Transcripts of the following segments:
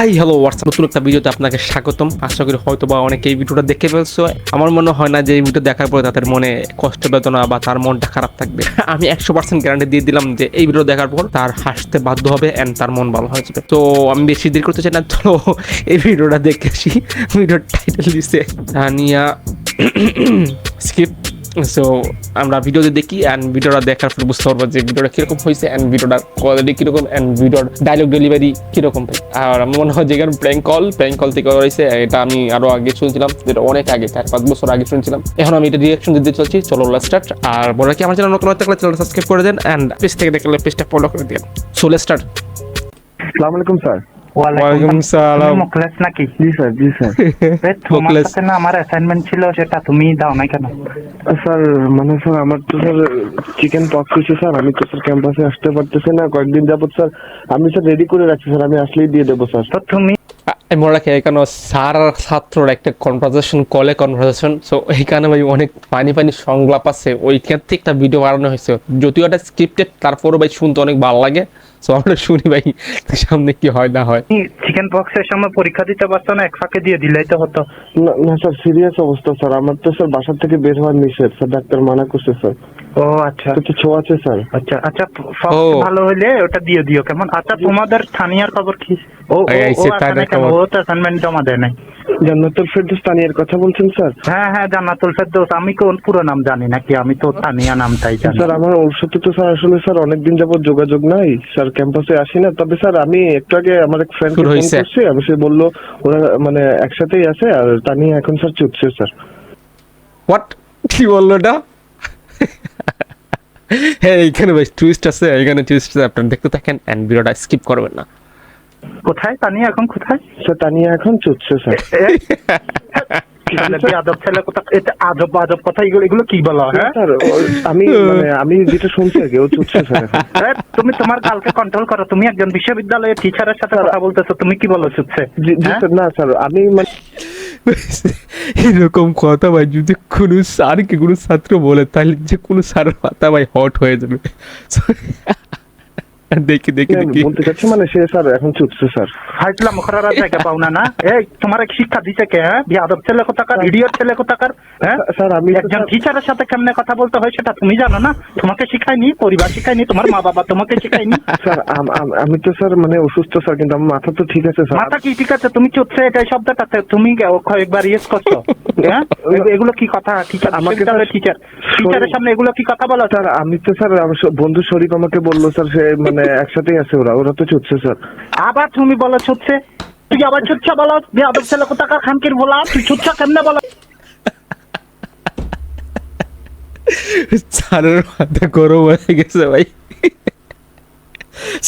Hi hello WhatsApp, নতুন একটা ভিডিওতে আপনাকে স্বাগতম। আশা করি হয়তো বা অনেকে এই ভিডিওটা দেখে ফেলছো। আমার মনে হয় না যে এই ভিডিও দেখার পরে তাদের মনে কষ্ট বেদনা বা তার মনটা খারাপ থাকবে। আমি 100% গ্যারান্টি দিয়ে দিলাম যে এই ভিডিও দেখার পর তার হাসতে বাধ্য হবে অ্যান্ড তার মন ভালো হয়ে যাবে। তো আমি বেশি দেরি করতে চাই না, চলো এই ভিডিওটা দেখে আসি। ভিডিওর টাইটেল দিচ্ছে তানিয়া স্কিপ। সো আমরা ভিডিওতে দেখি অ্যান্ড ভিডিওটা দেখার পর বুঝতে পারবো যে ভিডিওটা কিরকম হয়েছে অ্যান্ড ভিডিওটার কোয়ালিটি কিরকম অ্যান্ড ভিডিওর ডায়লগ ডেলিভারি কিরকম। আর আমার মনে হয় যে প্র্যাঙ্ক কল থেকে রয়েছে, এটা আমি আরো আগে শুনছিলাম, যেটা অনেক আগে 4-5 বছর আগে শুনছিলাম। এখন আমি এটা রিয়াকশন দিতে চলছি। চলো লেটস স্টার্ট। আর বলে কি আমার চ্যানেল নতুন হতে থাকলে চ্যানেলটা সাবস্ক্রাইব করে দেন অ্যান্ড পেজ থেকে দেখলে পেজটা ফলো করে দেন। So let's start. আসসালামু আলাইকুম স্যার। ওয়ালাইকুম সালাম। মুখলেস নাকি? জি স্যার, জি স্যার। তোমার মুখলেস। সাথে না আমার অ্যাসাইনমেন্ট ছিল, সেটা তুমি দাও নাই কেন? স্যার মানে স্যার আমার তো স্যার চিকেন পক্স হয়েছে স্যার, আমি তো স্যার ক্যাম্পাসে আসতে পারতেছি না কয়েকদিন যাবত স্যার। আমি স্যার রেডি করে রাখছি স্যার, আমি আসলেই দিয়ে দেবো স্যার। তো তুমি মনে রাখি এখানে স্যার আর ছাত্রর একটা কনভারসেশন। সো এইখানে ভাই অনেক পানি সংলাপ আছে, ওইখান থেকে একটা ভিডিও বানানো হয়েছে। যদিও এটা স্ক্রিপ্টেড, তারপরও ভাই শুনতে অনেক ভালো লাগে। সো আমরা শুনি ভাই সামনে কি হয় না হয়। চিকেন পক্সের সময় পরীক্ষা দিতে পারছো না, এক ফাঁকে দিয়ে দিলেই তো হতো। না না স্যার, সিরিয়াস অবস্থা স্যার। আমার তো স্যার বাসা থেকে বের হওয়ার নিষেধ স্যার, ডাক্তার মানা করছে স্যার। ও আচ্ছা তো ছো আছে স্যার। আচ্ছা আচ্ছা, পক্স ভালো হইলে ওটা দিয়ে দিও কেমন? আচ্ছা, তোমাদের স্থানীয় খবর কি? ও ও তো অ্যাসাইনমেন্ট জমা দেয় নাই। জান্নাতুল ফেরদৌস তানিয়ার কথা বলছেন স্যার? হ্যাঁ হ্যাঁ, জান্নাতুল ফেরদৌস। আমি কোন পুরো নাম জানি নাকি, আমি তো তানিয়া নামটাই জানি। স্যার আমার ওর সাথে তো স্যার আসলে স্যার অনেকদিন যাবত যোগাযোগ নাই স্যার, ক্যাম্পাসে আসি না। তবে স্যার আমি একটু আগে আমার এক ফ্রেন্ডকে ফোন করছি, আমি সে বললো ওরা মানে একসাথেই আছে। আর তানিয়া এখন স্যার চুপছে স্যার। হোয়াট, কি বললো এটা? হ্যাঁ, এইখানে ভাই টুইস্ট আছে, এইখানে টুইস্ট আছে, আপনারা দেখতে থাকেন এন্ড ভিডিওটা স্কিপ করবেন না। কোথায় তানিয়া এখন, কোথায়? স্যার তানিয়া এখন চুপছে স্যার। আজব ছেলে কোথা, এটা আজব আজব কথা, এগুলো কি বলো? হ্যাঁ স্যার আমি মানে আমি যেটা শুনছি আর কি, ও চুপছে স্যার এখন। তুমি তোমার কালকে কন্ট্রোল করো। তুমি একজন বিশ্ববিদ্যালয়ের টিচারের সাথে কথা বলতেছো, তুমি কি বলো চুপছে? জি স্যার। না স্যার আমি মানে এরকম কথা ভাই যদি কোনো স্যারকে কোনো ছাত্র বলে, তাহলে যে কোনো স্যারের মাথা ভাই হট হয়ে যাবে। দেখি বলতে চাচ্ছি মানে সে স্যার এখন চুপছে স্যার। হাইটলাম করার জায়গা পাও না? না, এই তোমার এক শিক্ষা দিছে কে? হ্যাঁ, বিয়াদব ছেলে কোথাকার, ইডিয়ট ছেলে কোথাকার। হ্যাঁ স্যার আমি একজন টিচারের সাথে কেমনে কথা বলতে হয় সেটা তুমি জানো না? তোমাকে শিখায়নি, পরিবার শিখায়নি, তোমার মা বাবা তোমাকে শিখায়নি। স্যার আমি তো স্যার মানে অসুস্থ স্যার, কিন্তু আমার মাথা তো ঠিক আছে স্যার। মাথা কি ঠিক আছে? তুমি চুপছে, এটা শব্দটাতে তুমি কয়েকবার ইয়েস করছো। হ্যাঁ, এগুলো কি কথা? টিচার, আমাকে টিচারের সামনে এগুলো কি কথা বলো? স্যার আমি তো স্যার আমার বন্ধু শরীফ আমাকে বললো স্যার, সে মানে একসাথেই আছে ওরা তো চুপছে স্যার। আবার তুমি বলো ছুটছে? তুই আবার ছুটছা বলো? বেয়াদব ছেলে কোথাকার, খানকির ভোলা, তুই ছুটছা কেমনে বলো? স্যারের মাথা গরম হয়ে গেছে ভাই।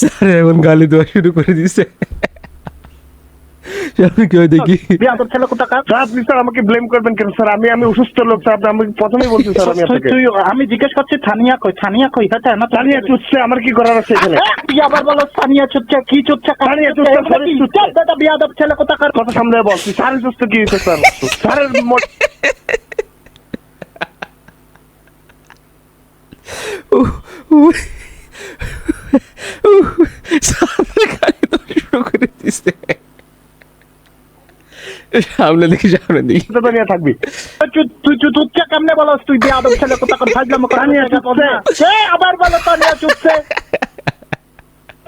স্যার এখন গালি দেওয়া শুরু করে দিছে। দেখি বেয়াদব ছেলে কোথাকার। স্যার আপনি স্যার আমাকে ব্লেম করবেন কেন স্যার? আমি অসুস্থ লোক স্যার, আপনি আমাকে প্রথমেই বলছেন স্যার। আমি আপনাকে আমি জিজ্ঞেস করছি থানিয়া কই, থানিয়া কই? হ্যাঁ না, তানিয়া চুপছে, আমার কি করার আছে এখানে? তুই আবার বলো থানিয়া চুপছে, কি চুপছে? তানিয়া চুপছে, দাদা বেয়াদব ছেলে কোথাকার। কথা সামনে বল। তুই স্যার সুস্থ কি হয়েছে স্যার? স্যারের শুরু করে দিছে। সামনে দেখি তানিয়া থাকবি। তুই চুপছে কেমনে বলো? তুই বেয়াদব ছেলে কোথাকার, ফাজলামো করে। তানিয়া চুপছে। আবার বলো তানিয়া চুপছে।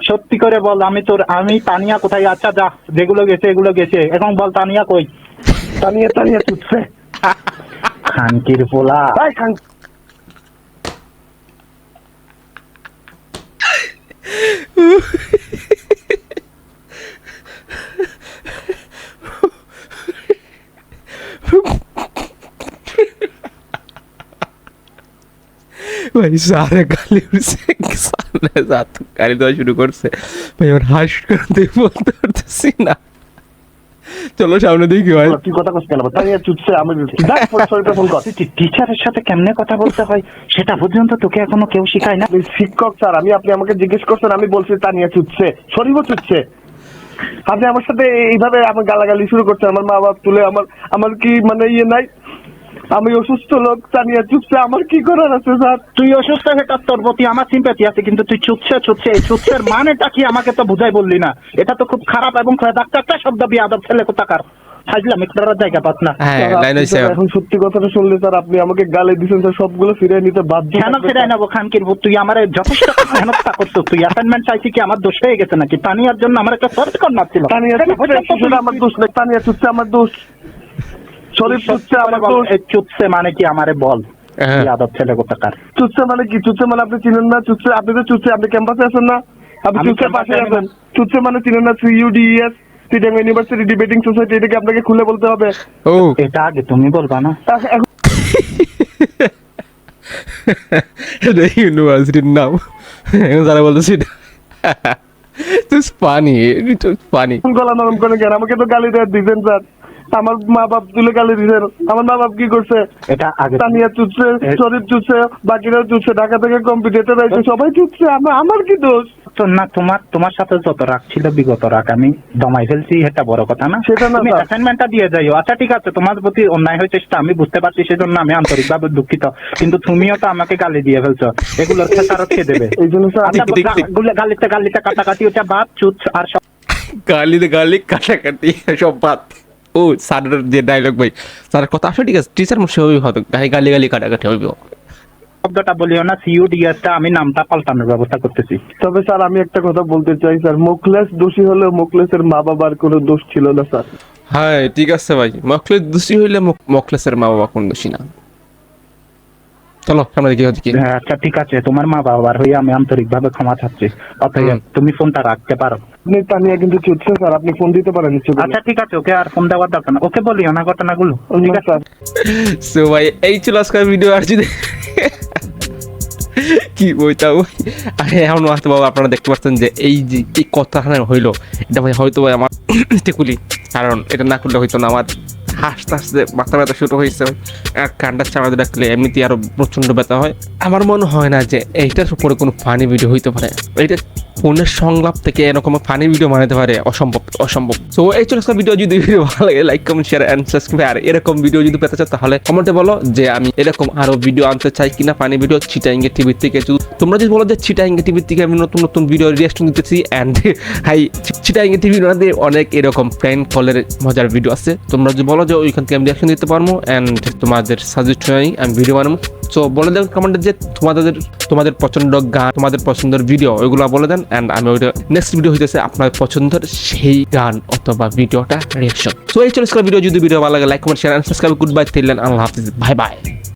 সত্যি করে বল, আমি তানিয়া কোথায়? আচ্ছা যা, যেগুলো গেছে এগুলো গেছে, এখন বল তানিয়া কই? তানিয়া চুপছে। খানকির পোলা। ভাই সারে গালি উঠছে, সামনে গালি দেওয়া শুরু করছে ভাই। আমার হাস করতে বলতে পারতেছি না। চলো সামনে দেখি ভাই। কি কথা কস কেন? তানিয়া চুপছে। আমি ফোন কর। টিচারের সাথে কেমনে কথা বলতে হয় সেটা পর্যন্ত তোকে এখনো কেউ শিখায় না? শিক্ষক স্যার, আপনি আমাকে জিজ্ঞেস করছেন, আমি বলছি তানিয়া চুপছে, শরীফও চুপছে। আপনি আমার সাথে এইভাবে আমার গালাগালি শুরু করছেন, আমার মা বাবা তুলে। আমার কি মানে ইয়ে নাই? আমি অসুস্থ লোক, তানিয়া চুপছে, আমার কি করার আছে স্যার? তুই অসুস্থ, সেটা তোর প্রতি আমার সিম্প্যাথি আছে, কিন্তু তুই চুপছে এই চুপসের মানেটা কি আমাকে তো বুঝাই বললি না। এটা তো খুব খারাপ এবং একটা শব্দ বিয়াদব ছেলে কোথাকার। হাজলাম করার জায়গা পাস না। হ্যাঁ লাইন হইছে। এখন সত্যি কথাটা শুনলে স্যার আপনি আমাকে গালি দিচ্ছেন স্যার, সবগুলো ফিরিয়ে নিতে বাধ্য। কেন ফিরাই নেবো খানকির ভূত? তুই আমার যথেষ্ট মেহনত করছো, তুই অ্যাসাইনমেন্ট চাইছি কি আমার দোষ হয়ে গেছে নাকি? তানিয়ার জন্য আমার একটা সর্ট কর্নার ছিল। তানিয়া চুপছে, সেটা আমার দোষ না। তানিয়া চুপছে আমার দোষ, শরীফ চুপছে আমার দোষ। চুপছে মানে কি আমারে বল, বিয়াদব ছেলে কোথাকার। চুপছে মানে কি? চুপছে মানে আপনি চিনেন না? চুপছে আপনি তো চুপছে, আপনি ক্যাম্পাসে আছেন না? আপনি আমি চুপছে পাশে campus-এ আছেন। চুপছে মানে চিনেন না? CUDES, Chittagong university debating society, এটাকে আপনাকে খুলে বলতে হবে। ও এটা আগে তুমি বলবা না? এখন এটা ইউনিভার্সিটির নাম, এখন যারা বলতেছি পানি পানি। গলা নরম করে কেন? আমাকে তো গালি দেওয়ার দিচ্ছেন স্যার, আমার মা বাপ তুলে গালি দিচ্ছেন। আমার মা বাপ কি করছে? এটা আগে তানিয়া চুপছে, শরীফ চুপছে, বাকিরাও চুপছে, ঢাকা থেকে কম্পিটিটর আছে, সবাই চুপছে, আমার কি দোষ? তো না, তোমার সাথে যত রাগ ছিল বিগত রাগ আমি দমাই ফেলছি, এটা বড় কথা না। সেটা না তুমি স্যার। অ্যাসাইনমেন্টটা দিয়ে যাইও। আচ্ছা ঠিক আছে, তোমার প্রতি অন্যায় হয়েছে সেটা আমি বুঝতে পারছি, সেজন্য আমি আন্তরিকভাবে দুঃখিত, কিন্তু তুমিও তো আমাকে গালি দিয়ে ফেলছো, এগুলোর খেসারত কে দেবে? এই জন্য স্যার আচ্ছা, ঠিক, ঠিক। গালিতে কাটাকাটি, ওটা বাপ চুত আর সব গালি কাটাকাটি সব বাদ। ও স্যারের যে ডায়লগ ভাই, স্যারের কথা আসলে ঠিক আছে, টিচার মশাই হইবে হয়তো গালি কাটাকাটি হইবে। শব্দটা বলিও না। CUDES-টা আমি নামটা পাল্টানোর ব্যবস্থা করতেছি। তবে স্যার আমি একটা কথা বলতে চাই স্যার, মোখলেস দোষী হলেও মোখলেসের মা বাবার কোনো দোষ ছিল না স্যার। হ্যাঁ ঠিক আছে ভাই, মখলেস দোষী হইলে মখলেসের মা বাবা কোন দোষী না। চলো সামনে দেখি হচ্ছে কি। হ্যাঁ আচ্ছা ঠিক আছে, তোমার মা বাবার হয়ে আমি আন্তরিকভাবে ক্ষমা চাচ্ছি। অতএব তুমি ফোনটা রাখতে পারো। আপনি তানিয়া কিন্তু চুপছে স্যার, আপনি ফোন দিতে পারেন ইচ্ছে করলে। আচ্ছা ঠিক আছে, ওকে আর ফোন দেওয়ার দরকার না, ওকে বলিও না ঘটনাগুলো, ঠিক না আছে? স্যার। সো ভাই এই ছিল আজকের ভিডিও। আর যদি কি বইতাও আরে এখন আসতে বাবা, আপনারা দেখতে পাচ্ছেন যে এই যে এই কথাটা হইলো, এটা ভাই হয়তো ভাই আমার খুলি, কারণ এটা না করলে হয়তো না। আমার হাসতে হাসতে মাথা ব্যথা শুরু হয়েছে, আর কান্ডার চামড়া রাখলে এমনিতেই আরো প্রচন্ড ব্যথা হয়। আমার মনে হয় না যে এইটার উপরে কোনো ফানি ভিডিও হইতে পারে। এইটা ফোনের সংলাপ থেকে এরকম ফানি ভিডিও বানাতে পারে, অসম্ভব। সো এই চলে ভিডিও, যদি ভিডিও ভালো লাগে like comment share and subscribe. আর এরকম ভিডিও যদি পেতে চাও তাহলে কমেন্টে বলো যে আমি এরকম আরো ভিডিও আনতে চাই কিনা, ফানি ভিডিও চিটাইঙ্গে টিভির থেকে। তোমরা যদি বলো যে চিটাইঙ্গে টিভির থেকে আমি নতুন ভিডিও রিঅ্যাকশন দিতেছি, এন্ড হাই চিটাইঙ্গে টিভি অনেক এরকম প্র্যাঙ্ক কলের মজার ভিডিও আছে, তোমরা যদি বলো যে ওইখান থেকে আমি রিঅ্যাকশন দিতে পারবো এন্ড তোমাদের সাজেশন আমি ভিডিও বানাবো। সো বলে দেন কমেন্টে যে তোমাদের পছন্দ গান, তোমাদের পছন্দের ভিডিও ওইগুলো বলে দেন, এন্ড আমি ওইটা নেক্সট ভিডিও হইতেছে আপনার পছন্দের সেই গান অথবা ভিডিওটা রিঅ্যাকশন। সো এই চলে ভিডিও, যদি ভিডিও ভালো লাগে like comment share and subscribe. Goodbye, আল্লাহ হাফিজ, বাই বাই।